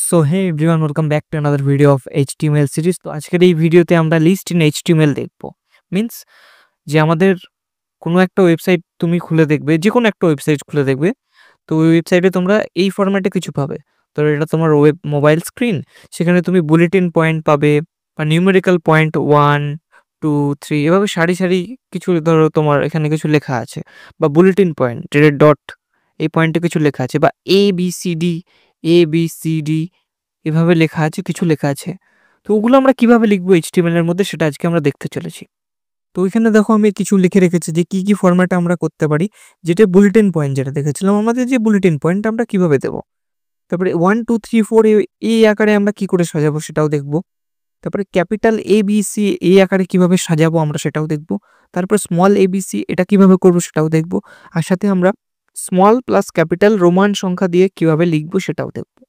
So hey everyone, welcome back to another video of HTML series. তো আজকের এই ভিডিওতে আমরা লিস্ট ইন এইচটিএমএল দেখব। মিন্স যে আমাদের কোনো একটা ওয়েবসাইট তুমি খুলে দেখবে, যে কোনো একটা ওয়েবসাইট খুলে দেখবে, তো ওই ওয়েবসাইটে তোমরা এই ফরম্যাটে কিছু পাবে। তো এটা তোমার মোবাইল স্ক্রিন, সেখানে তুমি বুলেটিন পয়েন্ট পাবে বা নিউমেরিক্যাল পয়েন্ট 1, 2, 3 এভাবে সারি সারি কিছু, ধরো তোমার এখানে কিছু লেখা আছে, বা বুলেটিন পয়েন্ট রেড ডট এই পয়েন্টে কিছু লেখা আছে, বা এ বি সি ডি এভাবে লেখা আছে, কিছু লেখা আছে। তো ওগুলো আমরা কিভাবে লিখবো এইচটিএমএল এর মধ্যে, সেটা আজকে আমরা দেখতে চলেছি। তো ওইখানে দেখো আমি কিছু লিখে রেখেছি যে কি কি ফরম্যাটে আমরা করতে পারি। যেটা বুলেটিন পয়েন্ট, যেটা দেখেছিলাম আমাদের, যে বুলেটিন পয়েন্ট আমরা কিভাবে দেবো। তারপরে 1, 2, 3, 4 এই আকারে আমরা কি করে সাজাবো সেটাও দেখবো। তারপরে ক্যাপিটাল ABC এই আকারে কিভাবে সাজাবো আমরা সেটাও দেখবো। তারপর স্মল ABC এটা কিভাবে করবো সেটাও দেখবো। আর সাথে আমরা স্মল প্লাস ক্যাপিটাল রোমান সংখ্যা দিয়ে কিভাবে লিখবো সেটাও দেখবো।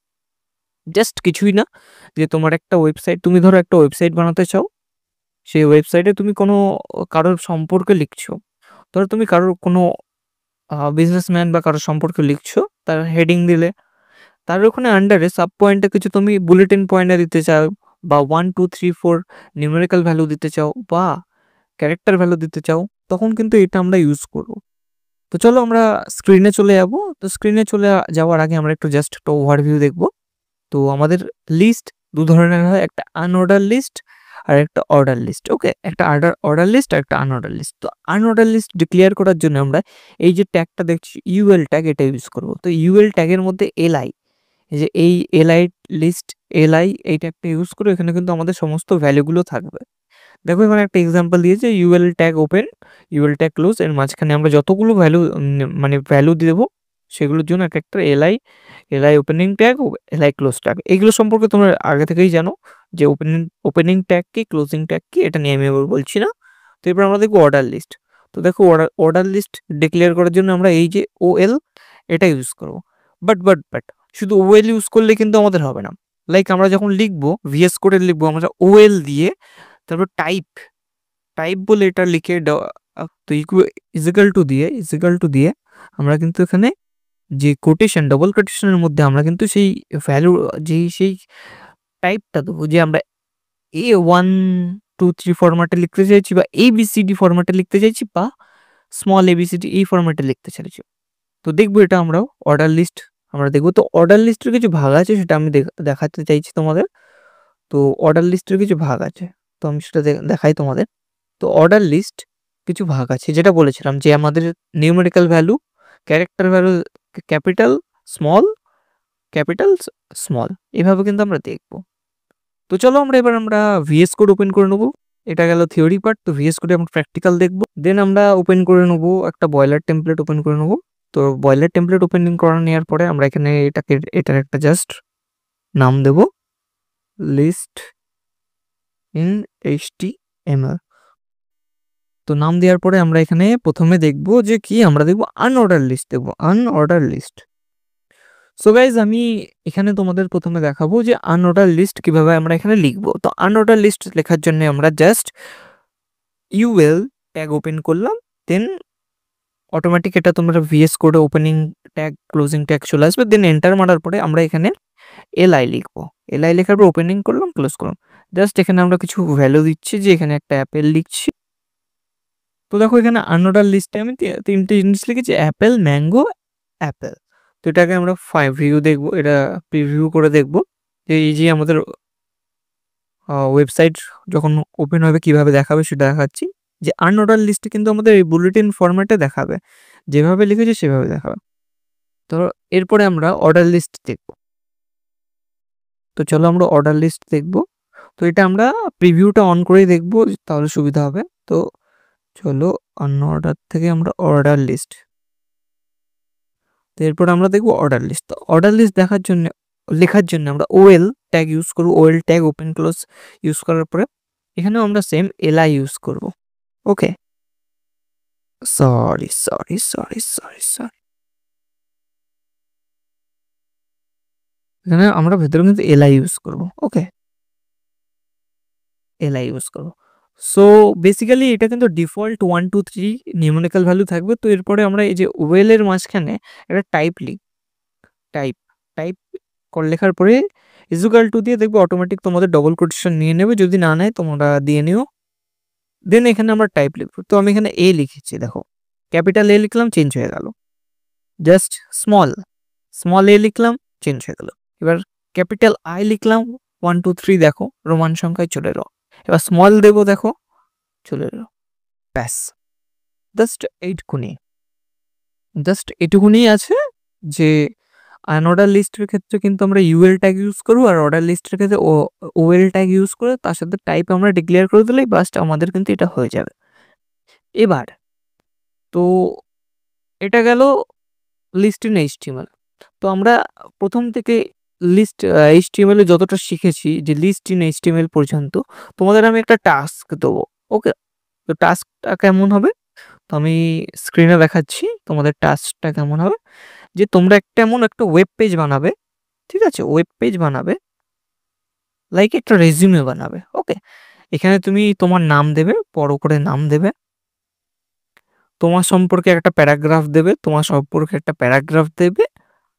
জাস্ট কিছুই না, যে তোমার একটা ওয়েবসাইট, তুমি ধরো একটা ওয়েবসাইট বানাতে চাও, সেই ওয়েবসাইটে তুমি কোনো কারোর সম্পর্কে লিখছো। ধরো তুমি কারোর কোনো বিজনেসম্যান বা কারোর সম্পর্কে লিখছো, তার হেডিং দিলে, তার ওখানে আন্ডারে সাব পয়েন্টে কিছু তুমি বুলেটিন পয়েন্টে দিতে চাও, বা 1, 2, 3, 4 নিউমেরিক্যাল ভ্যালু দিতে চাও, বা ক্যারেক্টার ভ্যালু দিতে চাও, তখন কিন্তু এটা আমরা ইউজ করব। তো চলো আমরা স্ক্রিনে চলে যাবো। তো স্ক্রিনে চলে যাওয়ার আগে আমরা একটু জাস্ট একটা ওভারভিউ দেখবো। তো আমাদের লিস্ট দু ধরনের হয়, একটা আনঅর্ডার লিস্ট আর একটা অর্ডার লিস্ট। ওকে, একটা অর্ডার লিস্ট আর একটা আনঅর্ডার লিস্ট। তো আনঅর্ডার লিস্ট ডিক্লেয়ার করার জন্য আমরা এই যে ট্যাগটা দেখছি, ইউএল ট্যাগ, এটা ইউজ করব। তো ইউএল ট্যাগের মধ্যে এলআই, এই যে এই এলআই লিস্ট, এলআই এই ট্যাগটা ইউজ করে এখানে কিন্তু আমাদের সমস্ত ভ্যালুগুলো থাকবে। দেখো এখানে একটা এক্সাম্পল দিয়েছে, UL tag open, UL tag close, এর মাঝখানে আমরা যতগুলো ভ্যালু দেবো সেগুলোর জন্য একটা LI opening tag, LI close tag. এইগুলো সম্পর্কে তোমরা আগে থেকেই জানো, যে ওপেনিং ট্যাগ কি, ক্লোজিং ট্যাগ কি, এটা নিয়ে আমি এবার বলছি না। তো এবার আমরা দেখবো অর্ডার লিস্ট। তো দেখো অর্ডার লিস্ট ডিক্লেয়ার করার জন্য আমরা এই যে ওএল এটা ইউজ করবো। বাট শুধু ওএল ইউজ করলে কিন্তু আমাদের হবে না। লাইক আমরা যখন লিখবো, ভিএস কোডে লিখবো আমরা ওএল দিয়ে, তারপর টাইপ বলে এটা লিখে তো ইজিক্যাল টু দিয়ে আমরা কিন্তু এখানে যে কোটেশন, ডবল কোটেশনের মধ্যে আমরা কিন্তু সেই ভ্যালু, সেই টাইপটা দেবো, যে আমরা A1, 2, 3 ফরম্যাটে লিখতে চাইছি, বা ABCD ফরম্যাটে লিখতে চাইছি, বা স্মল ABCD এই ফরম্যাটে লিখতে চাইছি। তো দেখবো এটা আমরাও অর্ডার লিস্ট আমরা দেখবো। তো অর্ডার লিস্টের কিছু ভাগ আছে, সেটা আমি দেখাতে চাইছি তোমাদের। তো অর্ডার লিস্টের কিছু ভাগ আছে, তো আমি সেটা দেখাই তোমাদের। তো অর্ডার লিস্ট কিছু ভাগ আছে, যেটা বলেছিলাম যে আমাদের numerical value, character value, capital small, capital small, এভাবে কিন্তু আমরা দেখব। তো চলো আমরা ভিএস কোড ওপেন করে নেবো। এটা গেল থিওরি পার্ট। তো ভিএস কোডে আমরা প্র্যাকটিক্যাল দেখবো, দেন আমরা ওপেন করে নেবো একটা বয়লার টেমপ্লেট ওপেন করে নেবো। তো বয়লার টেমপ্লেট ওপেনিং করা নেওয়ার পরে আমরা এখানে এটার একটা জাস্ট নাম দেব, লিস্ট ইন এইচটিএমএল। তো নাম দেওয়ার পরে আমরা এখানে প্রথমে দেখবো যে কি, আমরা দেখবো আনঅর্ডার লিস্ট, দেখবো আনঅর্ডার লিস্ট। সো গাইজ আমি এখানে তোমাদের প্রথমে দেখাবো যে আনঅর্ডার লিস্ট কিভাবে আমরা এখানে লিখবো। তো আনঅর্ডার লিস্ট লেখার জন্য আমরা জাস্ট ইউএল ট্যাগ ওপেন করলাম, দেন অটোমেটিক এটা তোমরা ভিএস কোডে ওপেনিং ট্যাগ, ক্লোজিং ট্যাগ চলে আসবে। দেন এন্টার মারার পরে আমরা এখানে এলআই লিখবো। এলআই লেখার পর ওপেনিং করলাম, ক্লোজ করলাম। জাস্ট এখানে আমরা কিছু ভ্যালু দিচ্ছি, যে এখানে একটা অ্যাপেল লিখছি। তো দেখো এখানে আনঅর্ডার লিস্টে আমি তিনটে জিনিস লিখেছি, অ্যাপেল, ম্যাঙ্গো, অ্যাপেল। তো এটাকে আমরা প্রিভিউ দেখবো, এটা প্রিভিউ করে দেখবো যে এই যে আমাদের ওয়েবসাইট যখন ওপেন হবে কিভাবে দেখাবে সেটা দেখাচ্ছি। যে আনঅর্ডার লিস্টে কিন্তু আমাদের এই বুলেটিন ফরম্যাটে দেখাবে, যেভাবে লিখেছে সেভাবে দেখাবে। তো এরপরে আমরা অর্ডার লিস্ট দেখব। তো চলো আমরা অর্ডার লিস্ট দেখব। তো এটা আমরা প্রিভিউটা অন করেই দেখবো, তাহলে সুবিধা হবে। তো চলো আনঅর্ডার থেকে আমরা অর্ডার লিস্ট, তো এরপর আমরা দেখবো অর্ডার লিস্ট। তো অর্ডার লিস্ট লেখার জন্য আমরা ওএল ট্যাগ ইউজ করবো। OL tag open close use করার পরে এখানেও আমরা সেম এলআই ইউজ করব। ওকে, সরি, এখানে আমরা ভেতরে কিন্তু এলআই ইউজ করব। ওকে, এলআই ইউজ করব। সো বেসিক্যালি এটা কিন্তু ডিফল্ট 1, 2, 3 নিউমেরিক্যাল ভ্যালু থাকবে। তো এরপরে আমরা এই যে ওয়েলের মাঝখানে একটা টাইপ টাইপ লেখার পরে ইকুয়াল টু দিয়ে দেখবে অটোমেটিক তোমাদের ডবল কোটেশন নিয়ে নেবে, যদি না নেয় তোমরা দিয়ে নিও। দেন এখানে আমরা টাইপ লিখব, তো আমি এখানে এ লিখেছি, দেখো ক্যাপিটাল এ লিখলাম চেঞ্জ হয়ে গেল, জাস্ট স্মল এ লিখলাম চেঞ্জ হয়ে গেল। এবার ক্যাপিটাল আই লিখলাম 1 2 3 দেখো রোমান সংখ্যায় চলে এলো। এবার স্মল দেব, দেখো চলে এলো। ব্যাস জাস্ট এইটুকুনি আছে যে আনঅর্ডার লিস্টের ক্ষেত্রে কিন্তু আমরা ইউএল ট্যাগ ইউজ করবো, আর অর্ডার লিস্টের ক্ষেত্রে ওএল ট্যাগ ইউজ করে তার সাথে টাইপ আমরা ডিক্লেয়ার করে দিলেই বাস আমাদের কিন্তু এটা হয়ে যাবে। এবার তো এটা গেল লিস্ট ইন এইচটিএমএল। তো আমরা প্রথম থেকে লিস্ট এইচটিএমএল যতটা শিখেছি, যে লিস্ট ইন এইচটিএমএল পর্যন্ত তোমাদের আমি একটা টাস্ক দেবো। ওকে, তো টাস্কটা কেমন হবে তো আমি স্ক্রিনে দেখাচ্ছি তোমাদের টাস্কটা কেমন হবে। যে তোমরা এমন একটা ওয়েব পেজ বানাবে, ঠিক আছে, ওয়েব পেজ বানাবে লাইক একটা রেজিউমে বানাবে। ওকে, এখানে তুমি তোমার নাম দেবে, বড় করে নাম দেবে, তোমার সম্পর্কে একটা প্যারাগ্রাফ দেবে,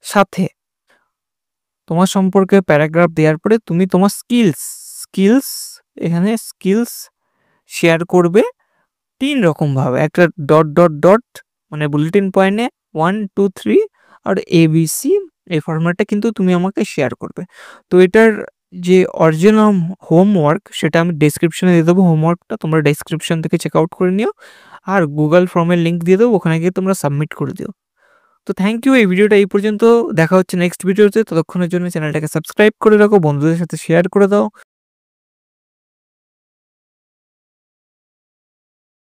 সাথে তোমার সম্পর্কে প্যারাগ্রাফ দেওয়ার পরে তুমি তোমার স্কিলস এখানে স্কিলস শেয়ার করবে 3 রকমভাবে। একটা ডট ডট ডট মানে বুলেটিন পয়েন্টে 1 2 3 আর ABC, এই ফরম্যাটটা কিন্তু তুমি আমাকে শেয়ার করবে। তো এটার যে অরিজিনাল হোমওয়ার্ক সেটা আমি ডেসক্রিপশনে দিয়ে দেবো, হোমওয়ার্কটা তোমরা ডেসক্রিপশন থেকে চেক আউট করে নিও, আর গুগল ফর্মের লিঙ্ক দিয়ে দেবো, ওখানে গিয়ে তোমরা সাবমিট করে দিও। তো থ্যাংক ইউ, এই ভিডিওটা এই পর্যন্ত, দেখা হচ্ছে নেক্সট ভিডিওতে। ততক্ষণের জন্য চ্যানেলটাকে সাবস্ক্রাইব করে রাখো, বন্ধুদের সাথে শেয়ার করে দাও।